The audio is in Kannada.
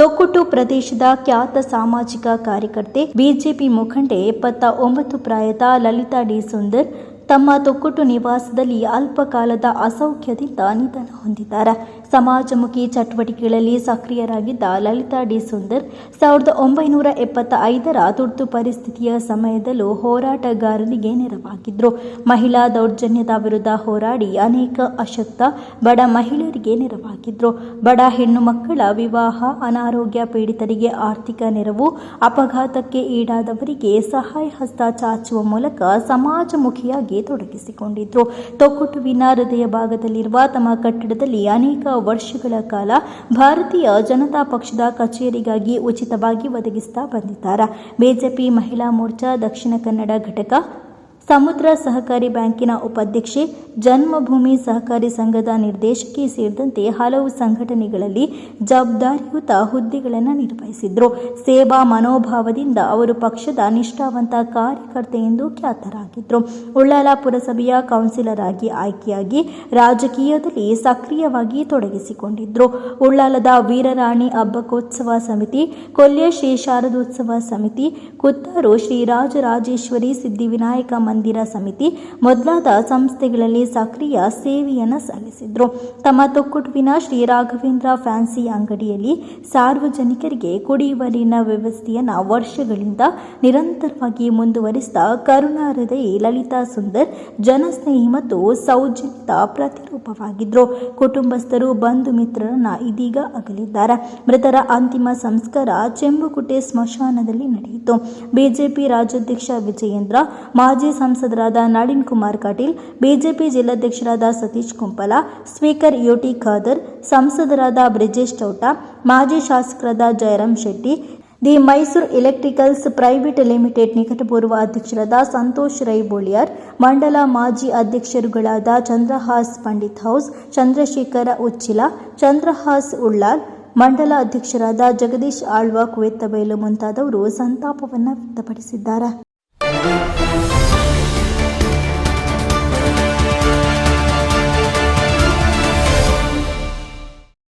ತೊಕ್ಕೊಟ್ಟು ಪ್ರದೇಶದ ಖ್ಯಾತ ಸಾಮಾಜಿಕ ಕಾರ್ಯಕರ್ತೆ, ಬಿಜೆಪಿ ಮುಖಂಡೆ 79 ಪ್ರಾಯದ ಲಲಿತಾ ಡಿ. ಸುಂದರ್ ತಮ್ಮ ತೊಕ್ಕೊಟ್ಟು ನಿವಾಸದಲ್ಲಿ ಅಲ್ಪಕಾಲದ ಅಸೌಖ್ಯದಿಂದ ನಿಧನ ಹೊಂದಿದ್ದಾರೆ. ಸಮಾಜಮುಖಿ ಚಟುವಟಿಕೆಗಳಲ್ಲಿ ಸಕ್ರಿಯರಾಗಿದ್ದ ಲಲಿತಾ ಡಿ. ಸುಂದರ್ 1975ರ ತುರ್ತು ಪರಿಸ್ಥಿತಿಯ ಸಮಯದಲ್ಲೂ ಹೋರಾಟಗಾರರಿಗೆ ನೆರವಾಗಿದ್ದರು. ಮಹಿಳಾ ದೌರ್ಜನ್ಯದ ವಿರುದ್ಧ ಹೋರಾಡಿ ಅನೇಕ ಅಶಕ್ತ ಬಡ ಮಹಿಳೆಯರಿಗೆ ನೆರವಾಗಿದ್ದರು. ಬಡ ಹೆಣ್ಣು ಮಕ್ಕಳ ವಿವಾಹ, ಅನಾರೋಗ್ಯ ಪೀಡಿತರಿಗೆ ಆರ್ಥಿಕ ನೆರವು, ಅಪಘಾತಕ್ಕೆ ಈಡಾದವರಿಗೆ ಸಹಾಯ ಹಸ್ತ ಚಾಚುವ ಮೂಲಕ ಸಮಾಜಮುಖಿಯಾಗಿ ತೊಡಗಿಸಿಕೊಂಡಿದ್ರು. ತೊಕ್ಕೊಟ್ಟುವಿನ ಹೃದಯ ಭಾಗದಲ್ಲಿರುವ ತಮ್ಮ ಕಟ್ಟಡದಲ್ಲಿ ಅನೇಕ ವರ್ಷಗಳ ಕಾಲ ಭಾರತೀಯ ಜನತಾ ಪಕ್ಷದ ಕಚೇರಿಗಾಗಿ ಉಚಿತವಾಗಿ ಒದಗಿಸುತ್ತಾ ಬಂದಿದ್ದಾರೆ. ಬಿಜೆಪಿ ಮಹಿಳಾ ಮೋರ್ಚಾ ದಕ್ಷಿಣ ಕನ್ನಡ ಘಟಕ, ಸಮುದ್ರ ಸಹಕಾರಿ ಬ್ಯಾಂಕಿನ ಉಪಾಧ್ಯಕ್ಷೆ, ಜನ್ಮಭೂಮಿ ಸಹಕಾರಿ ಸಂಘದ ನಿರ್ದೇಶಕಿ ಸೇರಿದಂತೆ ಹಲವು ಸಂಘಟನೆಗಳಲ್ಲಿ ಜವಾಬ್ದಾರಿಯುತ ಹುದ್ದೆಗಳನ್ನು ನಿರ್ವಹಿಸಿದ್ರು. ಸೇವಾ ಮನೋಭಾವದಿಂದ ಅವರು ಪಕ್ಷದ ನಿಷ್ಠಾವಂತ ಕಾರ್ಯಕರ್ತೆ ಎಂದು ಖ್ಯಾತರಾಗಿದ್ದರು. ಉಳ್ಳಾಲ ಪುರಸಭೆಯ ಕೌನ್ಸಿಲರ್ ಆಗಿ ಆಯ್ಕೆಯಾಗಿ ರಾಜಕೀಯದಲ್ಲಿ ಸಕ್ರಿಯವಾಗಿ ತೊಡಗಿಸಿಕೊಂಡಿದ್ರು. ಉಳ್ಳಾಲದ ವೀರರಾಣಿ ಹಬ್ಬಕ್ಕೋತ್ಸವ ಸಮಿತಿ, ಕೊಲ್ಯ ಶ್ರೀ ಶಾರದೋತ್ಸವ ಸಮಿತಿ, ಕುತ್ತಾರು ಶ್ರೀ ರಾಜರಾಜೇಶ್ವರಿ ಸಿದ್ಧಿವಿನಾಯಕ ಮಂದಿರ ಸಮಿತಿ ಮೊದಲಾದ ಸಂಸ್ಥೆಗಳಲ್ಲಿ ಸಕ್ರಿಯ ಸೇವೆಯನ್ನು ಸಲ್ಲಿಸಿದ್ರು. ತಮ್ಮ ತೊಕ್ಕೊಟ್ಟುವಿನ ಶ್ರೀ ರಾಘವೇಂದ್ರ ಫ್ಯಾನ್ಸಿ ಅಂಗಡಿಯಲ್ಲಿ ಸಾರ್ವಜನಿಕರಿಗೆ ಕುಡಿಯುವ ನೀರಿನ ವ್ಯವಸ್ಥೆಯನ್ನು ವರ್ಷಗಳಿಂದ ನಿರಂತರವಾಗಿ ಮುಂದುವರಿಸಿದ ಕರುಣಾ ಹೃದಯಿ ಲಲಿತಾ ಸುಂದರ್ ಜನಸ್ನೇಹಿ ಮತ್ತು ಸೌಜನ್ಯದ ಪ್ರತಿರೂಪವಾಗಿದ್ರು. ಕುಟುಂಬಸ್ಥರು, ಬಂಧು ಮಿತ್ರರನ್ನ ಇದೀಗ ಅಗಲಿದ್ದಾರೆ. ಮೃತರ ಅಂತಿಮ ಸಂಸ್ಕಾರ ಚೆಂಬುಕುಟೆ ಸ್ಮಶಾನದಲ್ಲಿ ನಡೆಯಿತು. ಬಿಜೆಪಿ ರಾಜ್ಯಾಧ್ಯಕ್ಷ ವಿಜಯೇಂದ್ರ, ಮಾಜಿ ಸಂಸದರಾದ ನಳಿನ್ ಕುಮಾರ್ ಕಟೀಲ್, ಬಿಜೆಪಿ ಜಿಲ್ಲಾಧ್ಯಕ್ಷರಾದ ಸತೀಶ್ ಕುಂಪಲ, ಸ್ಪೀಕರ್ ಯುಟಿ ಖಾದರ್, ಸಂಸದರಾದ ಬ್ರಿಜೇಶ್ ಚೌಟ, ಮಾಜಿ ಶಾಸಕರಾದ Jayaram Shetty, the Mysore electricals private limited ನಿಕಟಪೂರ್ವ ಅಧ್ಯಕ್ಷರಾದ ಸಂತೋಷ್ ರೈ ಬೋಳಿಯಾರ್, ಮಂಡಲ ಮಾಜಿ ಅಧ್ಯಕ್ಷರುಗಳಾದ ಚಂದ್ರಹಾಸ್ ಪಂಡಿತ್ ಹೌಸ್, ಚಂದ್ರಶೇಖರ ಉಚ್ಚಿಲ, ಚಂದ್ರಹಾಸ್ ಉಳ್ಳಾಲ್, ಮಂಡಲ ಅಧ್ಯಕ್ಷರಾದ ಜಗದೀಶ್ ಆಳ್ವ ಕುವೆತ್ತಬೈಲು ಮುಂತಾದವರು ಸಂತಾಪವನ್ನು ವ್ಯಕ್ತಪಡಿಸಿದ್ದಾರೆ.